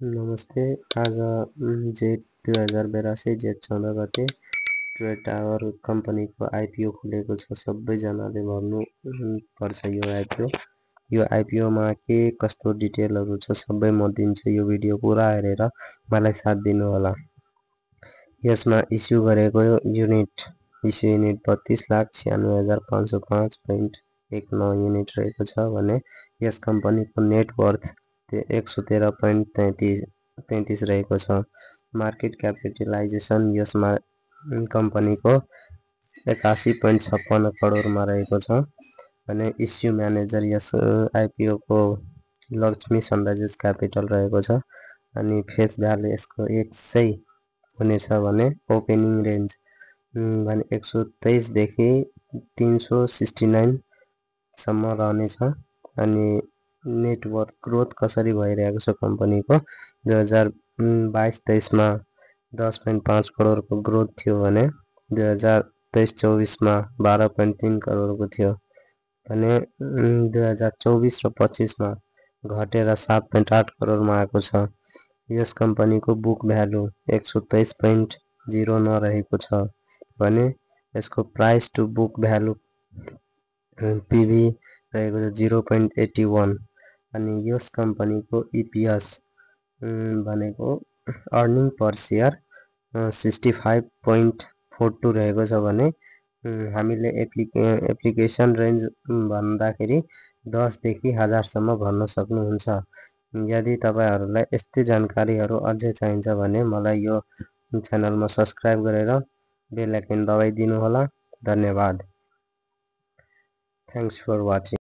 नमस्ते। आज जेठ 2082 जेठ 14 गते ट्रेड टावर कम्पनीको आइपिओ खुलेको छ। सबैजनाले भर्नु पर्छ यो आइपिओमा के कस्तो डिटेलहरु छ सबै म दिन्छु। यो भिडियो पुरा हेरेर मलाई साथ दिनु होला। यसमा इस्यु गरेको युनिट 32,96,505.19 युनिट रहेको छ भने यस कम्पनीको नेट वर्थ 113.33 रहेको छ। मार्केट क्यापिटलाइजेसन यस कम्पनीको 81.56 करोडमा रहेको छ भने इस्यु म्यानेजर यस आइपिओ को लक्ष्मी सनराइजर्स क्यापिटल रहेको छ अनि फेस भ्यालु यसको 100 हुनेछ भने ओपनिङ रेन्ज भने 123 देखि 369 सम्म रहनेछ अनि नेटवर्क ग्रोथ कसरी भइरहेको छ कम्पनीको 2022-23 मा 10.5 करोडको ग्रोथ थियो भने 2023-24 मा 12.3 करोडको थियो भने 2024 र 25 मा घटेर 7.8 करोडमा आएको छ। यस कम्पनीको बुक भ्यालु 123.09 रहेको छ भने यसको price to book value PB रहेको छ 0.81 अनि यस कम्पनीको इपीएस भनेको अर्निङ पर शेयर 65.42 रहेको छ भने हामीले एप्लिकेसन रेन्ज भन्दाखेरि 10 देखि 1000 सम्म भर्न सक्नुहुन्छ। यदि तपाईहरुलाई यस्तै जानकारीहरु अझै चाहिन्छ भने मलाई यो च्यानलमा सब्स्क्राइब गरेर बेल आइकन दबाइदिनु होला। धन्यवाद। Thanks for watching.